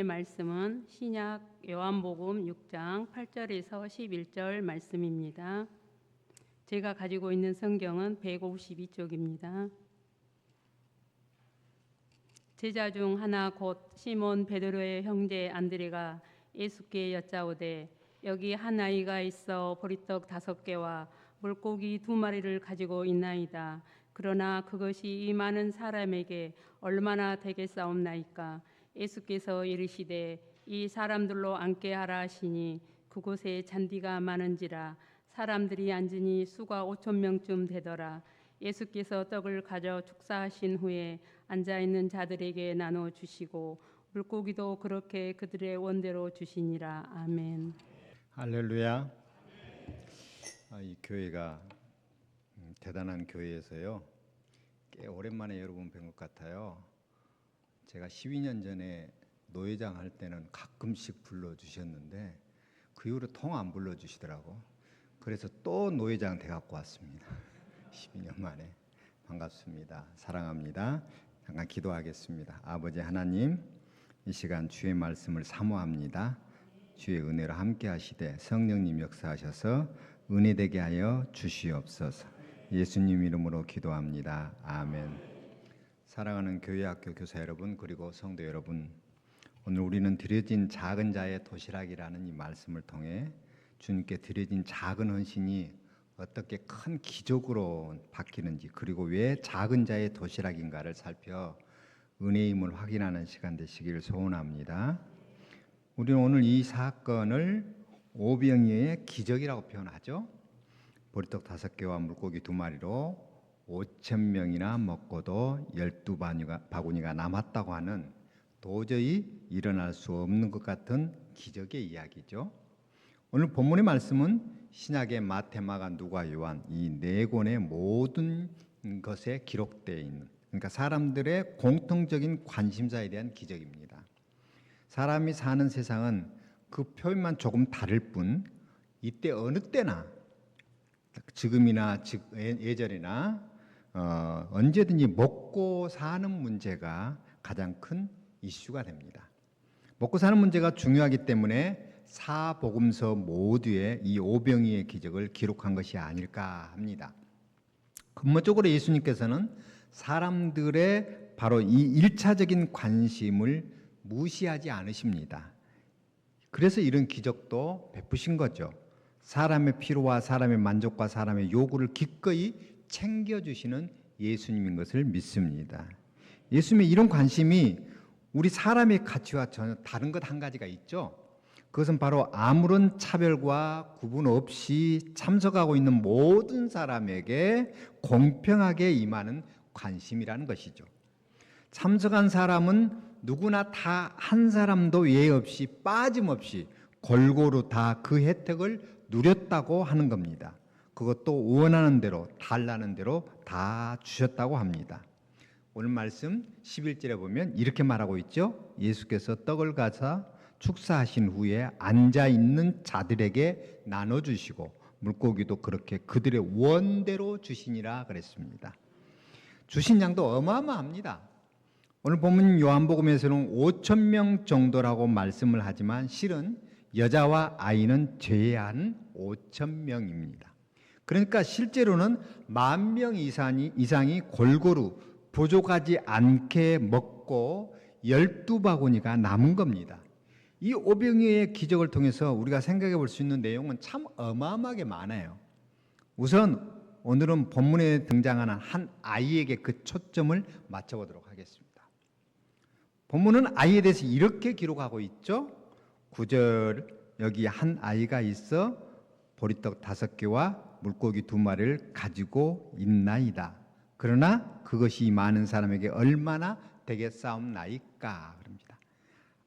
말씀은 신약 요한복음 6장 8절에서 11절 말씀입니다. 제가 가지고 있는 성경은 152쪽입니다. 제자 중 하나 곧 시몬 베드로의 형제 안드레가 예수께 여짜오되 여기 한 아이가 있어 보리떡 5개와 물고기 2마리를 가지고 있나이다. 그러나 그것이 이 많은 사람에게 얼마나 되겠사옵나이까. 예수께서 이르시되 이 사람들로 앉게 하라 하시니 그곳에 잔디가 많은지라 사람들이 앉으니 수가 5,000명쯤 되더라. 예수께서 떡을 가져 축사하신 후에 앉아있는 자들에게 나눠 주시고 물고기도 그렇게 그들의 원대로 주시니라. 아멘. 할렐루야. 이 교회가 대단한 교회에서요, 꽤 오랜만에 여러분 뵌 것 같아요. 제가 12년 전에 노회장 할 때는 가끔씩 불러주셨는데 그 이후로 통 안 불러주시더라고. 그래서 또 노회장 돼갖고 왔습니다. 12년 만에. 반갑습니다. 사랑합니다. 잠깐 기도하겠습니다. 아버지 하나님, 이 시간 주의 말씀을 사모합니다. 주의 은혜로 함께 하시되 성령님 역사하셔서 은혜되게 하여 주시옵소서. 예수님 이름으로 기도합니다. 아멘. 사랑하는 교회학교 교사 여러분, 그리고 성도 여러분, 오늘 우리는 드려진 작은 자의 도시락이라는 이 말씀을 통해 주님께 드려진 작은 헌신이 어떻게 큰 기적으로 바뀌는지, 그리고 왜 작은 자의 도시락인가를 살펴 은혜의 힘을 확인하는 시간 되시길 소원합니다. 우리는 오늘 이 사건을 오병이어의 기적이라고 표현하죠. 보리떡 5개와 물고기 2마리로 5,000명이나 먹고도 12바구니가 남았다고 하는 도저히 일어날 수 없는 것 같은 기적의 이야기죠. 오늘 본문의 말씀은 신약의 마태, 마가, 누가, 요한 이 4권의 모든 것에 기록되어 있는, 그러니까 사람들의 공통적인 관심사에 대한 기적입니다. 사람이 사는 세상은 그 표현만 조금 다를 뿐 이때 어느 때나 지금이나 예전이나 언제든지 먹고 사는 문제가 가장 큰 이슈가 됩니다. 먹고 사는 문제가 중요하기 때문에 사복음서 모두에 이 오병이의 기적을 기록한 것이 아닐까 합니다. 근본적으로 예수님께서는 사람들의 바로 이 1차적인 관심을 무시하지 않으십니다. 그래서 이런 기적도 베푸신 거죠. 사람의 필요와 사람의 만족과 사람의 요구를 기꺼이 챙겨주시는 예수님인 것을 믿습니다. 예수님의 이런 관심이 우리 사람의 가치와 전혀 다른 것 한 가지가 있죠. 그것은 바로 아무런 차별과 구분 없이 참석하고 있는 모든 사람에게 공평하게 임하는 관심이라는 것이죠. 참석한 사람은 누구나 다 한 사람도 예외 없이 빠짐없이 골고루 다 그 혜택을 누렸다고 하는 겁니다. 그것도 원하는 대로 달라는 대로 다 주셨다고 합니다. 오늘 말씀 11절에 보면 이렇게 말하고 있죠. 예수께서 떡을 가사 축사하신 후에 앉아있는 자들에게 나눠주시고 물고기도 그렇게 그들의 원대로 주시니라 그랬습니다. 주신 양도 어마어마합니다. 오늘 본문 요한복음에서는 5,000명 정도라고 말씀을 하지만 실은 여자와 아이는 제외한 5,000명입니다. 그러니까 실제로는 10,000명 이상이 골고루 부족하지 않게 먹고 12바구니가 남은 겁니다. 이 오병이어의 기적을 통해서 우리가 생각해 볼 수 있는 내용은 참 어마어마하게 많아요. 우선 오늘은 본문에 등장하는 한 아이에게 그 초점을 맞춰보도록 하겠습니다. 본문은 아이에 대해서 이렇게 기록하고 있죠. 9절, 여기 한 아이가 있어 보리떡 5개와 물고기 2마리를 가지고 있나이다. 그러나 그것이 많은 사람에게 얼마나 되겠사옵나이까 그럽니다.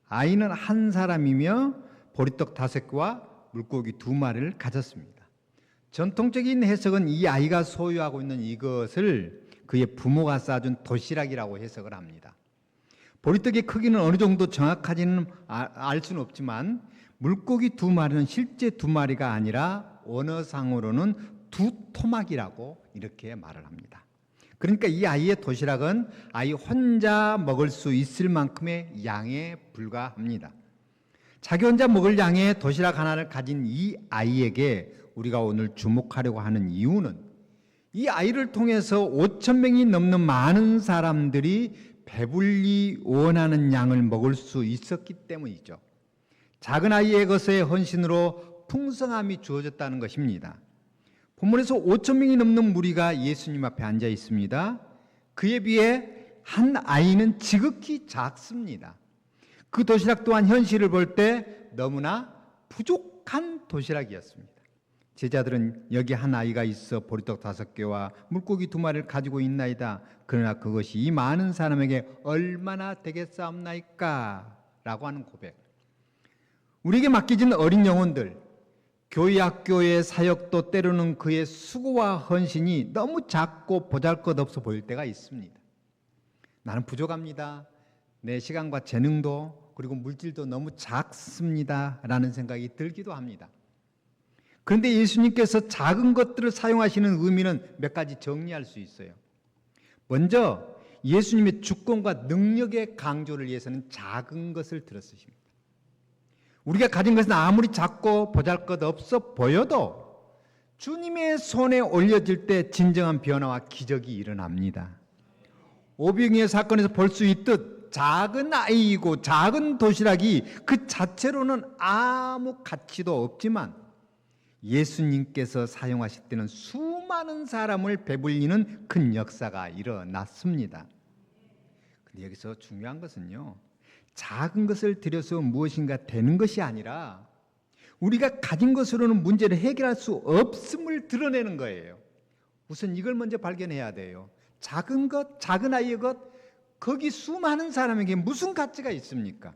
아이는 한 사람이며 보리떡 5개와 물고기 2마리를 가졌습니다. 전통적인 해석은 이 아이가 소유하고 있는 이것을 그의 부모가 싸준 도시락이라고 해석을 합니다. 보리떡의 크기는 어느 정도 정확하지는 알 수는 없지만 물고기 2마리는 실제 2마리가 아니라 언어상으로는 2토막이라고 이렇게 말을 합니다. 그러니까 이 아이의 도시락은 아이 혼자 먹을 수 있을 만큼의 양에 불과합니다. 자기 혼자 먹을 양의 도시락 하나를 가진 이 아이에게 우리가 오늘 주목하려고 하는 이유는 이 아이를 통해서 5천 명이 넘는 많은 사람들이 배불리 원하는 양을 먹을 수 있었기 때문이죠. 작은 아이의 것의 헌신으로 풍성함이 주어졌다는 것입니다. 본문에서 5천 명이 넘는 무리가 예수님 앞에 앉아 있습니다. 그에 비해 한 아이는 지극히 작습니다. 그 도시락 또한 현실을 볼 때 너무나 부족한 도시락이었습니다. 제자들은 여기 한 아이가 있어 보리떡 5개와 물고기 2마리를 가지고 있나이다. 그러나 그것이 이 많은 사람에게 얼마나 되겠사옵나이까? 라고 하는 고백. 우리에게 맡겨진 어린 영혼들, 교회 학교의 사역도 때로는 그의 수고와 헌신이 너무 작고 보잘것없어 보일 때가 있습니다. 나는 부족합니다. 내 시간과 재능도 그리고 물질도 너무 작습니다 라는 생각이 들기도 합니다. 그런데 예수님께서 작은 것들을 사용하시는 의미는 몇 가지 정리할 수 있어요. 먼저 예수님의 주권과 능력의 강조를 위해서는 작은 것을 들어 쓰십니다. 우리가 가진 것은 아무리 작고 보잘것없어 보여도 주님의 손에 올려질 때 진정한 변화와 기적이 일어납니다. 오병이의 사건에서 볼 수 있듯 작은 아이이고 작은 도시락이 그 자체로는 아무 가치도 없지만 예수님께서 사용하실 때는 수많은 사람을 배불리는 큰 역사가 일어났습니다. 근데 여기서 중요한 것은요, 작은 것을 들여서 무엇인가 되는 것이 아니라 우리가 가진 것으로는 문제를 해결할 수 없음을 드러내는 거예요. 우선 이걸 먼저 발견해야 돼요. 작은 것, 작은 아이의 것, 거기 수많은 사람에게 무슨 가치가 있습니까?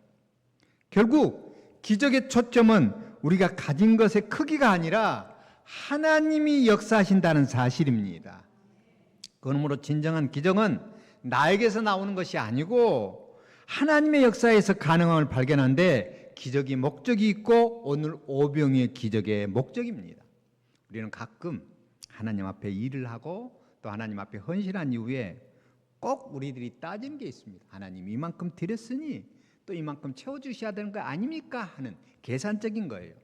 결국 기적의 초점은 우리가 가진 것의 크기가 아니라 하나님이 역사하신다는 사실입니다. 그러므로 진정한 기적은 나에게서 나오는 것이 아니고 하나님의 역사에서 가능함을 발견하는데 기적이 목적이 있고 오늘 오병이의 기적의 목적입니다. 우리는 가끔 하나님 앞에 일을 하고 또 하나님 앞에 헌신한 이후에 꼭 우리들이 따지는 게 있습니다. 하나님 이만큼 드렸으니 또 이만큼 채워주셔야 되는 거 아닙니까? 하는 계산적인 거예요.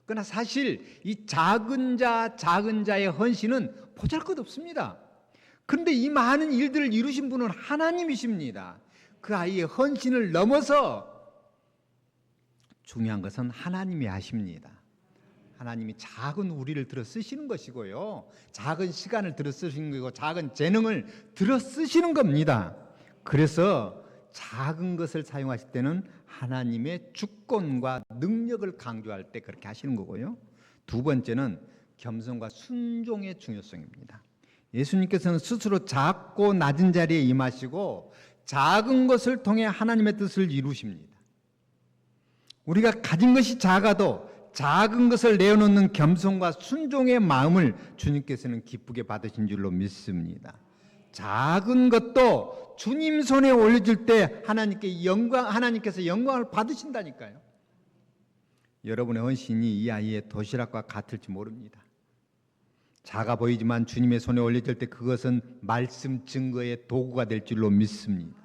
그러나 사실 이 작은 자의 헌신은 보잘것없습니다. 그런데 이 많은 일들을 이루신 분은 하나님이십니다. 그 아이의 헌신을 넘어서 중요한 것은 하나님이 하십니다. 하나님이 작은 우리를 들어 쓰시는 것이고요, 작은 시간을 들어 쓰시는 거고 작은 재능을 들어 쓰시는 겁니다. 그래서 작은 것을 사용하실 때는 하나님의 주권과 능력을 강조할 때 그렇게 하시는 거고요. 두 번째는 겸손과 순종의 중요성입니다. 예수님께서는 스스로 작고 낮은 자리에 임하시고 작은 것을 통해 하나님의 뜻을 이루십니다. 우리가 가진 것이 작아도 작은 것을 내어놓는 겸손과 순종의 마음을 주님께서는 기쁘게 받으신 줄로 믿습니다. 작은 것도 주님 손에 올려질 때 하나님께서 영광을 받으신다니까요. 여러분의 헌신이 이 아이의 도시락과 같을지 모릅니다. 작아 보이지만 주님의 손에 올려질 때 그것은 말씀 증거의 도구가 될 줄로 믿습니다.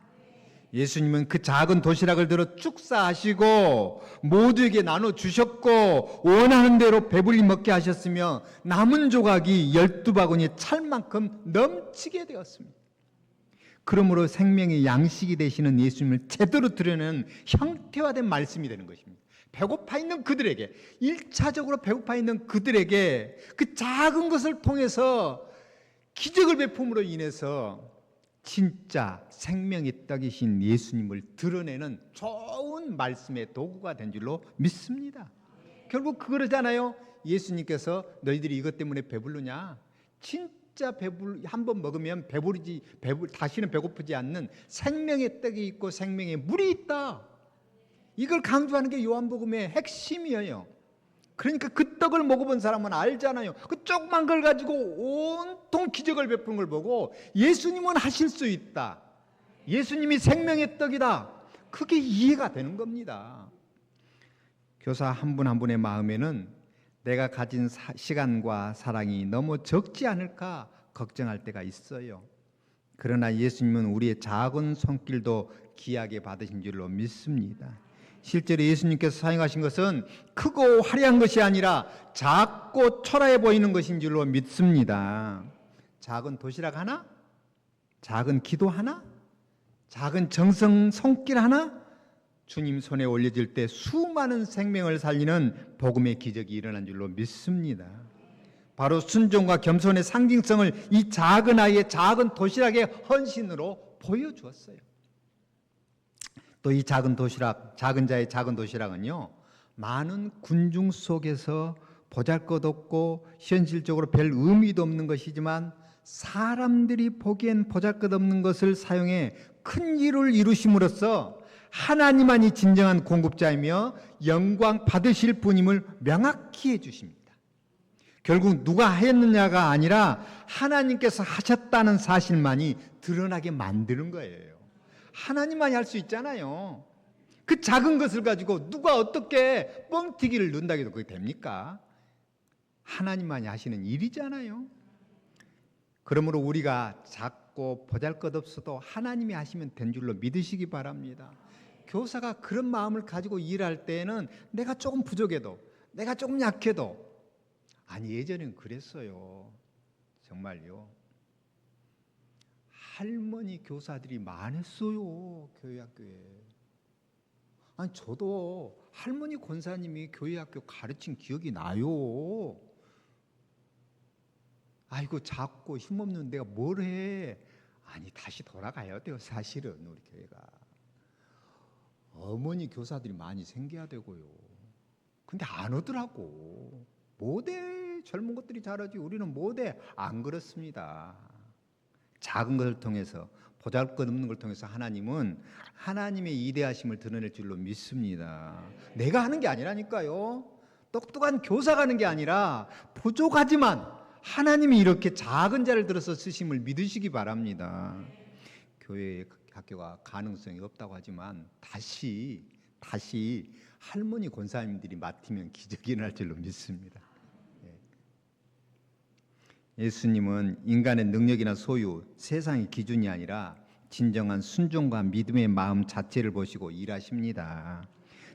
예수님은 그 작은 도시락을 들어 축사하시고 모두에게 나눠주셨고 원하는 대로 배불리 먹게 하셨으며 남은 조각이 12바구니에 찰 만큼 넘치게 되었습니다. 그러므로 생명의 양식이 되시는 예수님을 제대로 드러내는 형태화된 말씀이 되는 것입니다. 배고파 있는 그들에게, 1차적으로 배고파 있는 그들에게 그 작은 것을 통해서 기적을 베품으로 인해서 진짜 생명의 떡이신 예수님을 드러내는 좋은 말씀의 도구가 된 줄로 믿습니다. 결국 그러잖아요. 예수님께서 너희들이 이것 때문에 배부르냐? 진짜 한번 먹으면 다시는 배고프지 않는 생명의 떡이 있고 생명의 물이 있다. 이걸 강조하는 게 요한복음의 핵심이에요. 그러니까 그 떡을 먹어본 사람은 알잖아요. 그 조그만 걸 가지고 온통 기적을 베푸는 걸 보고 예수님은 하실 수 있다, 예수님이 생명의 떡이다, 그게 이해가 되는 겁니다. 교사 한 분 한 분의 마음에는 내가 가진 시간과 사랑이 너무 적지 않을까 걱정할 때가 있어요. 그러나 예수님은 우리의 작은 손길도 귀하게 받으신 줄로 믿습니다. 실제로 예수님께서 사용하신 것은 크고 화려한 것이 아니라 작고 초라해 보이는 것인 줄로 믿습니다. 작은 도시락 하나? 작은 기도 하나? 작은 정성 손길 하나? 주님 손에 올려질 때 수많은 생명을 살리는 복음의 기적이 일어난 줄로 믿습니다. 바로 순종과 겸손의 상징성을 이 작은 아이의 작은 도시락의 헌신으로 보여주었어요. 또 이 작은 도시락, 작은 자의 작은 도시락은요, 많은 군중 속에서 보잘것없고 현실적으로 별 의미도 없는 것이지만 사람들이 보기엔 보잘것없는 것을 사용해 큰 일을 이루심으로써 하나님만이 진정한 공급자이며 영광 받으실 분임을 명확히 해주십니다. 결국 누가 했느냐가 아니라 하나님께서 하셨다는 사실만이 드러나게 만드는 거예요. 하나님만이 할 수 있잖아요. 그 작은 것을 가지고 누가 어떻게 뻥튀기를 넣는다고 해도 그게 됩니까? 하나님만이 하시는 일이잖아요. 그러므로 우리가 작고 보잘것없어도 하나님이 하시면 된 줄로 믿으시기 바랍니다. 교사가 그런 마음을 가지고 일할 때에는 내가 조금 부족해도, 내가 조금 약해도, 아니 예전엔 그랬어요. 정말요. 할머니 교사들이 많았어요. 교회 학교에. 아니 저도 할머니 권사님이 교회 학교 가르친 기억이 나요. 아이고 작고 힘없는 내가 뭘 해. 아니 다시 돌아가야 돼요. 사실은 우리 교회가. 어머니 교사들이 많이 생겨야 되고요. 근데 안 오더라고. 못해. 젊은 것들이 잘하지 우리는 못해. 안 그렇습니다. 작은 것을 통해서 보잘것없는 걸 통해서 하나님은 하나님의 이대하심을 드러낼 줄로 믿습니다. 내가 하는 게 아니라니까요. 똑똑한 교사가 하는 게 아니라 부족하지만 하나님이 이렇게 작은 자를 들어서 쓰심을 믿으시기 바랍니다. 교회 학교가 가능성이 없다고 하지만 다시 할머니 권사님들이 맡으면 기적이 일어날 줄로 믿습니다. 예수님은 인간의 능력이나 소유, 세상의 기준이 아니라 진정한 순종과 믿음의 마음 자체를 보시고 일하십니다.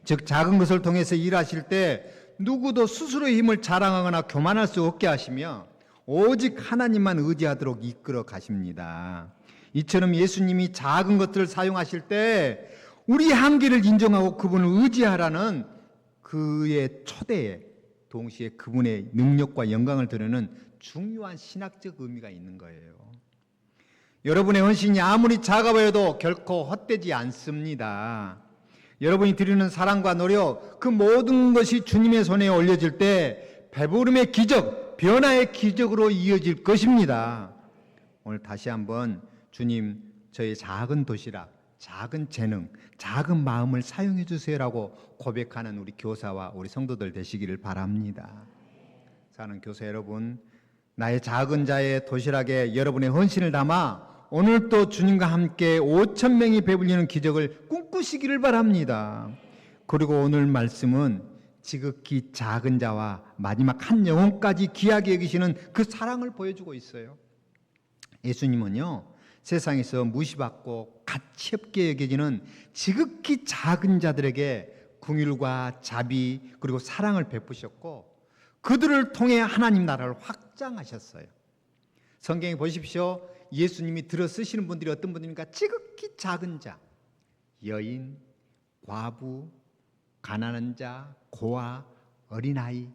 즉 작은 것을 통해서 일하실 때 누구도 스스로의 힘을 자랑하거나 교만할 수 없게 하시며 오직 하나님만 의지하도록 이끌어 가십니다. 이처럼 예수님이 작은 것들을 사용하실 때 우리 한계를 인정하고 그분을 의지하라는 그의 초대에 동시에 그분의 능력과 영광을 드러내는 중요한 신학적 의미가 있는 거예요. 여러분의 헌신이 아무리 작아 보여도 결코 헛되지 않습니다. 여러분이 드리는 사랑과 노력, 그 모든 것이 주님의 손에 올려질 때 배부름의 기적, 변화의 기적으로 이어질 것입니다. 오늘 다시 한번 주님, 저의 작은 도시락, 작은 재능, 작은 마음을 사용해 주세요라고 고백하는 우리 교사와 우리 성도들 되시기를 바랍니다. 사랑하는 교사 여러분, 나의 작은 자의 도시락에 여러분의 헌신을 담아 오늘도 주님과 함께 5,000명이 배불리는 기적을 꿈꾸시기를 바랍니다. 그리고 오늘 말씀은 지극히 작은 자와 마지막 한 영혼까지 귀하게 여기시는 그 사랑을 보여주고 있어요. 예수님은요, 세상에서 무시받고 가치 없게 여겨지는 지극히 작은 자들에게 긍휼과 자비 그리고 사랑을 베푸셨고 그들을 통해 하나님 나라를 확장하셨어요. 성경에 보십시오. 예수님이 들어 쓰시는 분들이 어떤 분들입니까? 지극히 작은 자, 여인, 과부, 가난한 자, 고아, 어린아이.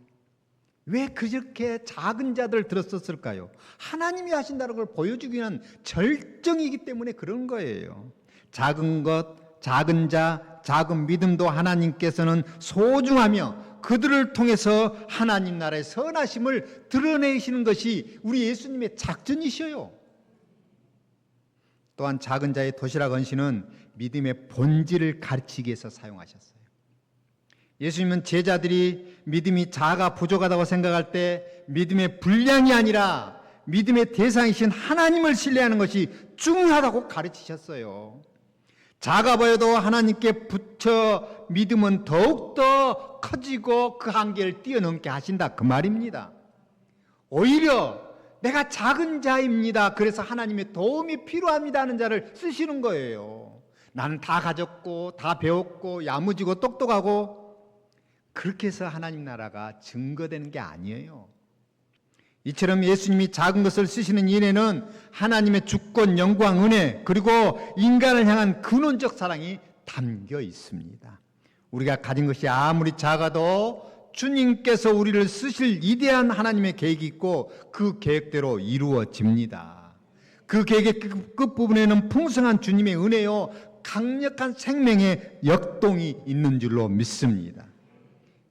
왜 그렇게 작은 자들을 들어 썼을까요? 하나님이 하신다는 걸 보여주기 위한 절정이기 때문에 그런 거예요. 작은 것, 작은 자, 작은 믿음도 하나님께서는 소중하며 그들을 통해서 하나님 나라의 선하심을 드러내시는 것이 우리 예수님의 작전이셔요. 또한 작은 자의 도시락 헌신은 믿음의 본질을 가르치기 위해서 사용하셨어요. 예수님은 제자들이 믿음이 작아 부족하다고 생각할 때 믿음의 분량이 아니라 믿음의 대상이신 하나님을 신뢰하는 것이 중요하다고 가르치셨어요. 작아 보여도 하나님께 붙여 믿음은 더욱더 커지고 그 한계를 뛰어넘게 하신다 그 말입니다. 오히려 내가 작은 자입니다. 그래서 하나님의 도움이 필요합니다 하는 자를 쓰시는 거예요. 나는 다 가졌고 다 배웠고 야무지고 똑똑하고 그렇게 해서 하나님 나라가 증거되는 게 아니에요. 이처럼 예수님이 작은 것을 쓰시는 일에는 하나님의 주권, 영광, 은혜 그리고 인간을 향한 근원적 사랑이 담겨 있습니다. 우리가 가진 것이 아무리 작아도 주님께서 우리를 쓰실 위대한 하나님의 계획이 있고 그 계획대로 이루어집니다. 그 계획의 끝부분에는 풍성한 주님의 은혜요 강력한 생명의 역동이 있는 줄로 믿습니다.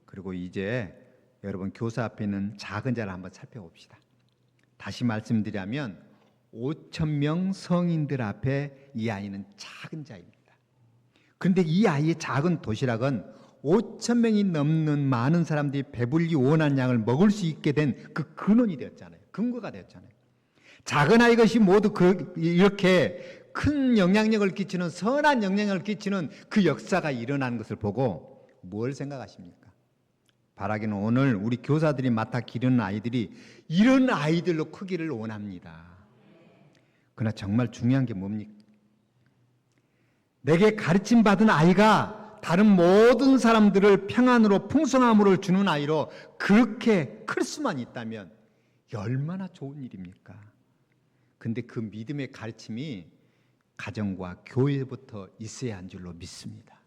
그리고 이제 여러분 교사 앞에 있는 작은 자를 한번 살펴봅시다. 다시 말씀드리면 5,000명 성인들 앞에 이 아이는 작은 자입니다. 그런데 이 아이의 작은 도시락은 5,000명이 넘는 많은 사람들이 배불리 원하는 양을 먹을 수 있게 된 그 근원이 되었잖아요. 근거가 되었잖아요. 작은 아이 것이 모두 이렇게 큰 영향력을 끼치는 선한 영향력을 끼치는 그 역사가 일어나는 것을 보고 뭘 생각하십니까? 바라기는 오늘 우리 교사들이 맡아 기르는 아이들이 이런 아이들로 크기를 원합니다. 그러나 정말 중요한 게 뭡니까? 내게 가르침 받은 아이가 다른 모든 사람들을 평안으로 풍성함으로 주는 아이로 그렇게 클 수만 있다면 얼마나 좋은 일입니까? 근데 그 믿음의 가르침이 가정과 교회부터 있어야 한 줄로 믿습니다.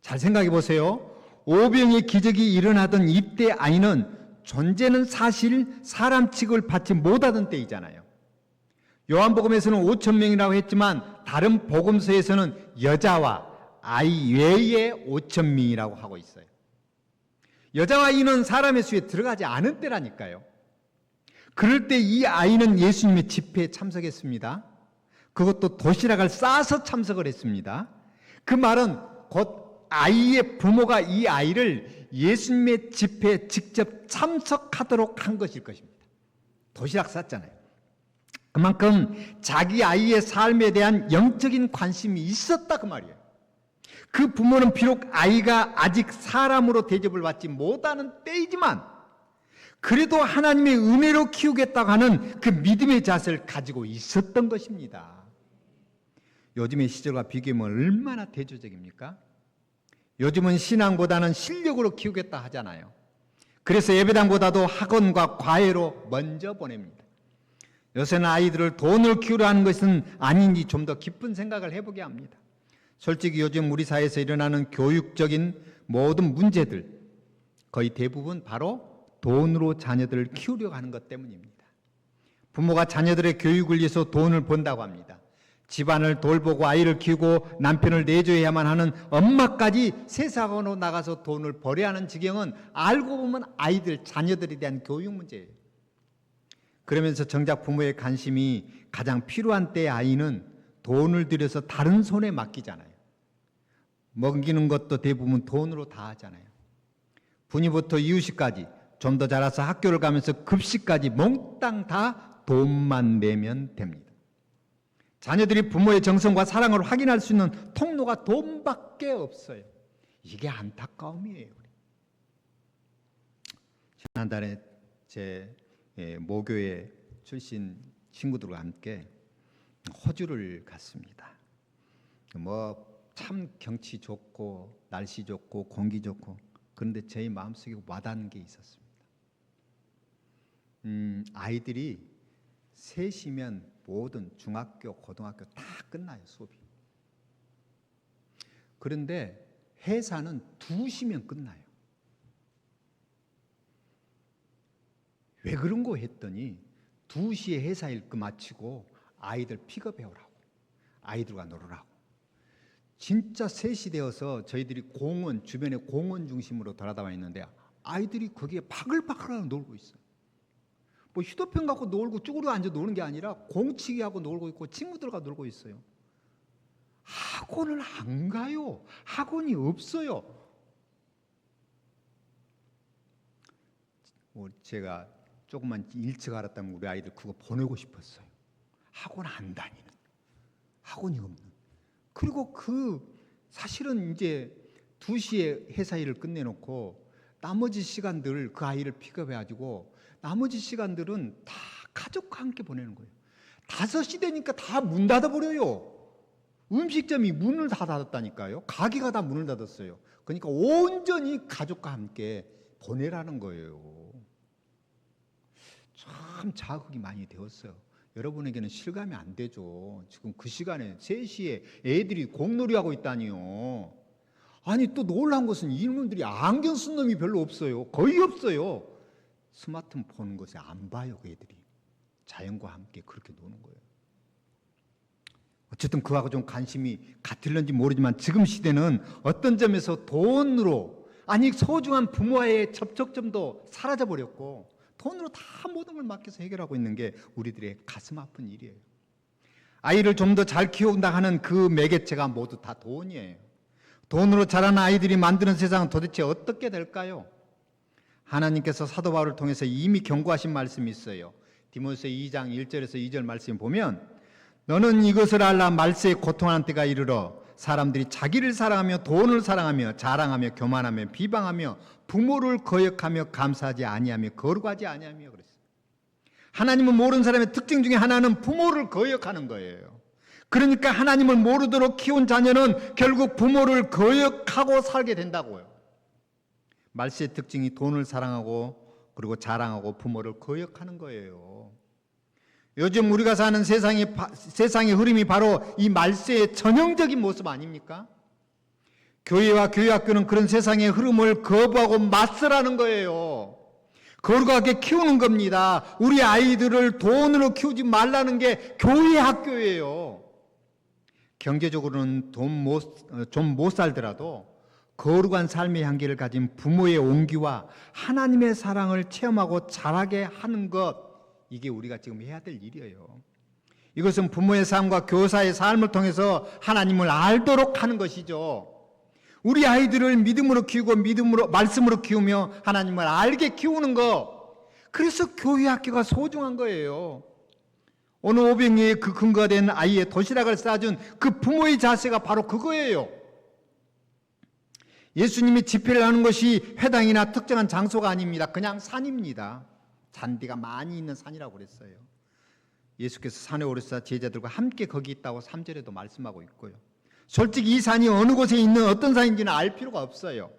잘 생각해 보세요. 오병의 기적이 일어나던 이때 아이는 존재는 사실 사람 취급을 받지 못하던 때이잖아요. 요한복음에서는 5,000명이라고 했지만 다른 복음서에서는 여자와 아이 외에 5,000명이라고 하고 있어요. 여자와 아이는 사람의 수에 들어가지 않은 때라니까요. 그럴 때 이 아이는 예수님의 집회에 참석했습니다. 그것도 도시락을 싸서 참석을 했습니다. 그 말은 곧 아이의 부모가 이 아이를 예수님의 집회에 직접 참석하도록 한 것일 것입니다. 도시락 쌌잖아요. 그만큼 자기 아이의 삶에 대한 영적인 관심이 있었다 그 말이에요. 그 부모는 비록 아이가 아직 사람으로 대접을 받지 못하는 때이지만 그래도 하나님의 은혜로 키우겠다고 하는 그 믿음의 자세를 가지고 있었던 것입니다. 요즘의 시절과 비교하면 얼마나 대조적입니까? 요즘은 신앙보다는 실력으로 키우겠다 하잖아요. 그래서 예배당보다도 학원과 과외로 먼저 보냅니다. 요새는 아이들을 돈을 키우려 하는 것은 아닌지 좀 더 깊은 생각을 해보게 합니다. 솔직히 요즘 우리 사회에서 일어나는 교육적인 모든 문제들 거의 대부분 바로 돈으로 자녀들을 키우려고 하는 것 때문입니다. 부모가 자녀들의 교육을 위해서 돈을 번다고 합니다. 집안을 돌보고 아이를 키우고 남편을 내줘야만 하는 엄마까지 세상으로 나가서 돈을 벌여야 하는 지경은 알고 보면 아이들, 자녀들에 대한 교육 문제예요. 그러면서 정작 부모의 관심이 가장 필요한 때의 아이는 돈을 들여서 다른 손에 맡기잖아요. 먹이는 것도 대부분 돈으로 다 하잖아요. 분유부터 이유식까지 좀 더 자라서 학교를 가면서 급식까지 몽땅 다 돈만 내면 됩니다. 자녀들이 부모의 정성과 사랑을 확인할 수 있는 통로가 돈밖에 없어요. 이게 안타까움이에요. 지난달에 제 모교회 출신 친구들과 함께 호주를 갔습니다. 참 경치 좋고 날씨 좋고 공기 좋고 그런데 제 마음속에 와닿는 게 있었습니다. 아이들이 3시면 모든 중학교, 고등학교 다 끝나요, 수업이. 그런데 회사는 2시면 끝나요. 왜 그런 거 했더니 2시에 회사 일 마치고 아이들 픽업해 오라고, 아이들과 놀으라고. 진짜 3시 되어서 저희들이 공원, 주변에 공원 중심으로 돌아다니고 있는데 아이들이 거기에 바글바글하고 놀고 있어요. 휴대폰 갖고 놀고 쭈그려 앉아 노는 게 아니라 공치기 하고 놀고 있고 친구들과 놀고 있어요. 학원을 안 가요. 학원이 없어요. 제가 조금만 일찍 알았다면 우리 아이들 그거 보내고 싶었어요. 학원 안 다니는, 학원이 없는. 그리고 사실은 이제 2시에 회사 일을 끝내놓고 나머지 시간들 그 아이를 픽업해가지고 나머지 시간들은 다 가족과 함께 보내는 거예요. 5시 되니까 다 문 닫아버려요. 음식점이 문을 다 닫았다니까요. 가게가 다 문을 닫았어요. 그러니까 온전히 가족과 함께 보내라는 거예요. 참 자극이 많이 되었어요. 여러분에게는 실감이 안 되죠. 지금 그 시간에 3시에 애들이 공놀이하고 있다니요. 아니 또 놀라운 것은 이놈들이 안경 쓴 놈이 별로 없어요. 거의 없어요. 스마트폰 보는 것에 안 봐요. 그 애들이 자연과 함께 그렇게 노는 거예요. 어쨌든 그하고 좀 관심이 같을는지 모르지만 지금 시대는 어떤 점에서 돈으로, 아니 소중한 부모와의 접촉점도 사라져 버렸고 돈으로 다 모든 걸 맡겨서 해결하고 있는 게 우리들의 가슴 아픈 일이에요. 아이를 좀 더 잘 키운다 하는 그 매개체가 모두 다 돈이에요. 돈으로 자라는 아이들이 만드는 세상은 도대체 어떻게 될까요? 하나님께서 사도 바울을 통해서 이미 경고하신 말씀이 있어요. 디모데 2장 1절에서 2절 말씀 보면, 너는 이것을 알라. 말세에 고통하는 때가 이르러 사람들이 자기를 사랑하며 돈을 사랑하며 자랑하며 교만하며 비방하며 부모를 거역하며 감사하지 아니하며 거룩하지 아니하며 그랬어요. 하나님을 모르는 사람의 특징 중에 하나는 부모를 거역하는 거예요. 그러니까 하나님을 모르도록 키운 자녀는 결국 부모를 거역하고 살게 된다고요. 말세의 특징이 돈을 사랑하고 그리고 자랑하고 부모를 거역하는 거예요. 요즘 우리가 사는 세상의 흐름이 바로 이 말세의 전형적인 모습 아닙니까? 교회와 교회학교는 그런 세상의 흐름을 거부하고 맞서라는 거예요. 거룩하게 키우는 겁니다. 우리 아이들을 돈으로 키우지 말라는 게 교회 학교예요. 경제적으로는 좀 못 살더라도 거룩한 삶의 향기를 가진 부모의 온기와 하나님의 사랑을 체험하고 자라게 하는 것, 이게 우리가 지금 해야 될 일이에요. 이것은 부모의 삶과 교사의 삶을 통해서 하나님을 알도록 하는 것이죠. 우리 아이들을 믿음으로 키우고 말씀으로 키우며 하나님을 알게 키우는 것, 그래서 교회 학교가 소중한 거예요. 오늘 500리의 그 근거가 된 아이의 도시락을 싸준 그 부모의 자세가 바로 그거예요. 예수님이 집회를 하는 것이 회당이나 특정한 장소가 아닙니다. 그냥 산입니다. 잔디가 많이 있는 산이라고 그랬어요. 예수께서 산에 오르사 제자들과 함께 거기 있다고 3절에도 말씀하고 있고요. 솔직히 이 산이 어느 곳에 있는 어떤 산인지는 알 필요가 없어요.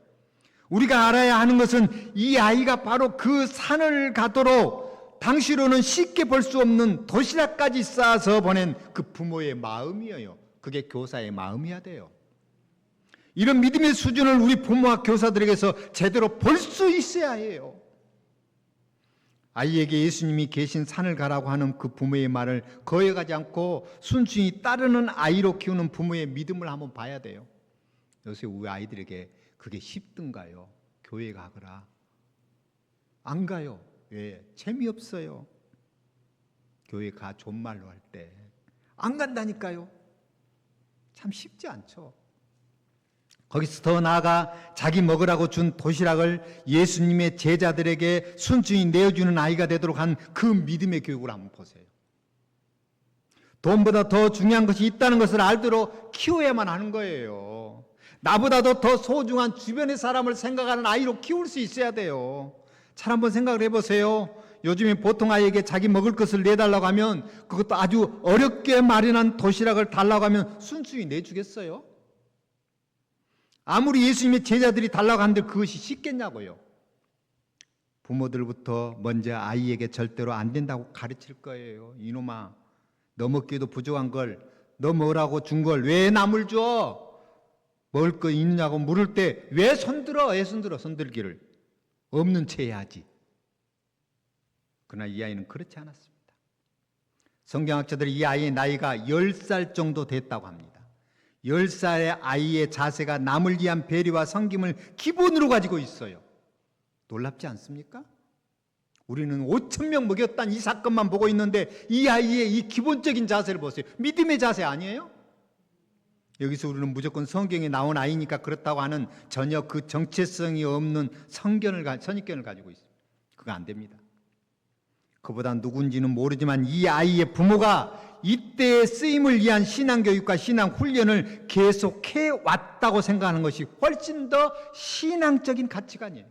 우리가 알아야 하는 것은 이 아이가 바로 그 산을 가도록 당시로는 쉽게 볼 수 없는 도시락까지 쌓아서 보낸 그 부모의 마음이에요. 그게 교사의 마음이어야 돼요. 이런 믿음의 수준을 우리 부모와 교사들에게서 제대로 볼 수 있어야 해요. 아이에게 예수님이 계신 산을 가라고 하는 그 부모의 말을 거역하지 않고 순순히 따르는 아이로 키우는 부모의 믿음을 한번 봐야 돼요. 요새 우리 아이들에게 그게 쉽든가요? 교회 가거라. 안 가요. 왜? 재미없어요. 교회 가 존말로 할 때 안 간다니까요. 참 쉽지 않죠. 거기서 더 나아가 자기 먹으라고 준 도시락을 예수님의 제자들에게 순순히 내어주는 아이가 되도록 한 그 믿음의 교육을 한번 보세요. 돈보다 더 중요한 것이 있다는 것을 알도록 키워야만 하는 거예요. 나보다도 더 소중한 주변의 사람을 생각하는 아이로 키울 수 있어야 돼요. 잘 한번 생각을 해보세요. 요즘에 보통 아이에게 자기 먹을 것을 내달라고 하면, 그것도 아주 어렵게 마련한 도시락을 달라고 하면 순순히 내주겠어요? 아무리 예수님의 제자들이 달라고 한들 그것이 쉽겠냐고요. 부모들부터 먼저 아이에게 절대로 안 된다고 가르칠 거예요. 이놈아, 너 먹기에도 부족한 걸 너 뭐라고 준 걸 왜 남을 줘? 먹을 거 있냐고 물을 때 왜 손들어? 애 손들기를 없는 채 해야지. 그러나 이 아이는 그렇지 않았습니다. 성경학자들이 이 아이의 나이가 10살 정도 됐다고 합니다. 10살의 아이의 자세가 남을 위한 배려와 섬김을 기본으로 가지고 있어요. 놀랍지 않습니까? 우리는 5,000명 먹였다는 이 사건만 보고 있는데 이 아이의 이 기본적인 자세를 보세요. 믿음의 자세 아니에요? 여기서 우리는 무조건 성경에 나온 아이니까 그렇다고 하는 전혀 그 정체성이 없는 선입견을 가지고 있어요. 그거 안 됩니다. 그보다 누군지는 모르지만 이 아이의 부모가 이때의 쓰임을 위한 신앙교육과 신앙훈련을 계속해 왔다고 생각하는 것이 훨씬 더 신앙적인 가치관이에요.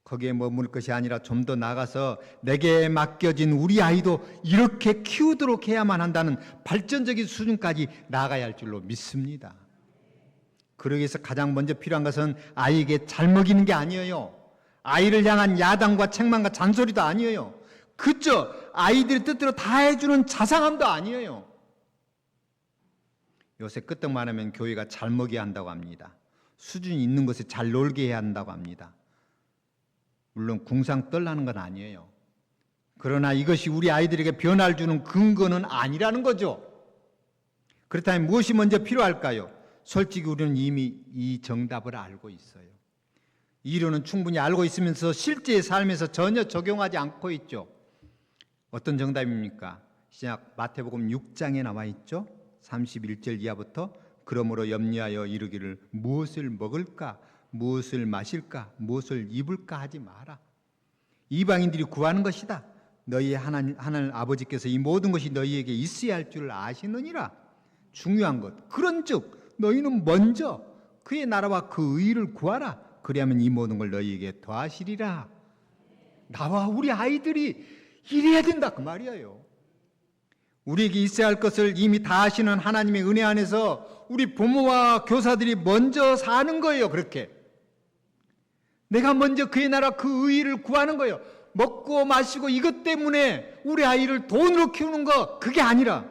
거기에 머물 것이 아니라 좀 더 나가서 내게 맡겨진 우리 아이도 이렇게 키우도록 해야만 한다는 발전적인 수준까지 나아가야 할 줄로 믿습니다. 그러기 위해서 가장 먼저 필요한 것은 아이에게 잘 먹이는 게 아니에요. 아이를 향한 야단과 책망과 잔소리도 아니에요. 그저 아이들의 뜻대로 다 해주는 자상함도 아니에요. 요새 끄떡 말하면 교회가 잘 먹여야 한다고 합니다. 수준이 있는 곳에 잘 놀게 해야 한다고 합니다. 물론 궁상 떨라는 건 아니에요. 그러나 이것이 우리 아이들에게 변화를 주는 근거는 아니라는 거죠. 그렇다면 무엇이 먼저 필요할까요? 솔직히 우리는 이미 이 정답을 알고 있어요. 이론은 충분히 알고 있으면서 실제의 삶에서 전혀 적용하지 않고 있죠. 어떤 정답입니까? 시작 마태복음 6장에 나와 있죠. 31절 이하부터 그러므로 염려하여 이르기를 무엇을 먹을까 무엇을 마실까 무엇을 입을까 하지 마라. 이방인들이 구하는 것이다. 너희 하나님 아버지께서 이 모든 것이 너희에게 있어야 할 줄 아시느니라. 중요한 것 그런즉 너희는 먼저 그의 나라와 그 의를 구하라. 그리하면 이 모든 걸 너희에게 더하시리라. 나와 우리 아이들이 이래야 된다 그 말이에요. 우리에게 있어야 할 것을 이미 다 하시는 하나님의 은혜 안에서 우리 부모와 교사들이 먼저 사는 거예요. 그렇게 내가 먼저 그의 나라 그 의를 구하는 거예요. 먹고 마시고 이것 때문에 우리 아이를 돈으로 키우는 거 그게 아니라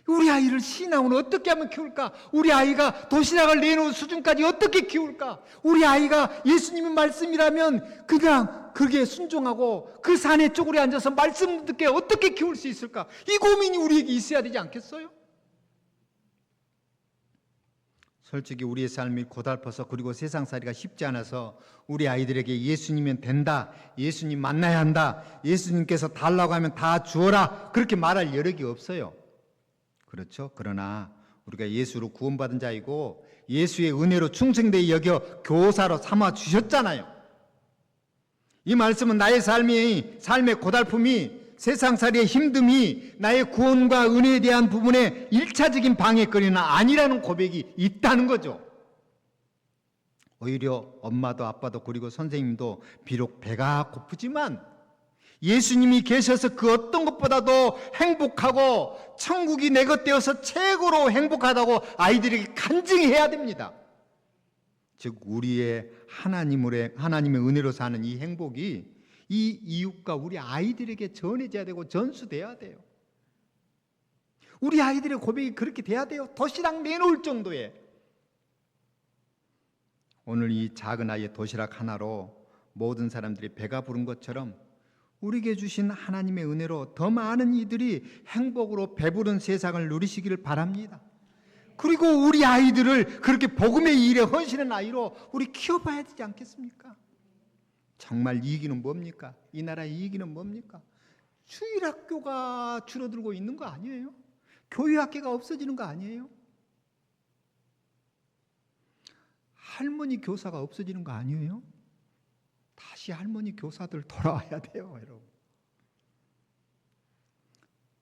우리 아이를 신앙으로 어떻게 하면 키울까? 우리 아이가 도시락을 내놓은 수준까지 어떻게 키울까? 우리 아이가 예수님의 말씀이라면 그냥 그게 순종하고 그 산에 쪼그려 앉아서 말씀 듣게 어떻게 키울 수 있을까? 이 고민이 우리에게 있어야 되지 않겠어요? 솔직히 우리의 삶이 고달퍼서 그리고 세상살이가 쉽지 않아서 우리 아이들에게 예수님이면 된다, 예수님 만나야 한다, 예수님께서 달라고 하면 다 주어라 그렇게 말할 여력이 없어요. 그렇죠? 그러나 우리가 예수로 구원받은 자이고 예수의 은혜로 충성되이 여겨 교사로 삼아 주셨잖아요. 이 말씀은 나의 삶의 고달픔이 세상살이의 힘듦이 나의 구원과 은혜에 대한 부분에 1차적인 방해거리는 아니라는 고백이 있다는 거죠. 오히려 엄마도 아빠도 그리고 선생님도 비록 배가 고프지만 예수님이 계셔서 그 어떤 것보다도 행복하고 천국이 내 것 되어서 최고로 행복하다고 아이들에게 간증해야 됩니다. 즉 우리의 하나님의 은혜로 사는 이 행복이 이 이웃과 우리 아이들에게 전해져야 되고 전수돼야 돼요. 우리 아이들의 고백이 그렇게 돼야 돼요. 도시락 내놓을 정도에. 오늘 이 작은 아이의 도시락 하나로 모든 사람들이 배가 부른 것처럼 우리에게 주신 하나님의 은혜로 더 많은 이들이 행복으로 배부른 세상을 누리시기를 바랍니다. 그리고 우리 아이들을 그렇게 복음의 일에 헌신한 아이로 우리 키워봐야 되지 않겠습니까? 정말 이익은 뭡니까? 이 나라의 이익은 뭡니까? 주일학교가 줄어들고 있는 거 아니에요? 교회학교가 없어지는 거 아니에요? 할머니 교사가 없어지는 거 아니에요? 다시 할머니 교사들 돌아와야 돼요, 여러분.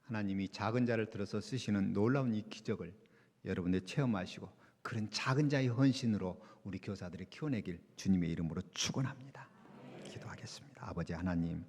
하나님이 작은 자를 들어서 쓰시는 놀라운 이 기적을 여러분들 체험하시고 그런 작은 자의 헌신으로 우리 교사들을 키워내길 주님의 이름으로 축원합니다. 기도하겠습니다. 아버지 하나님,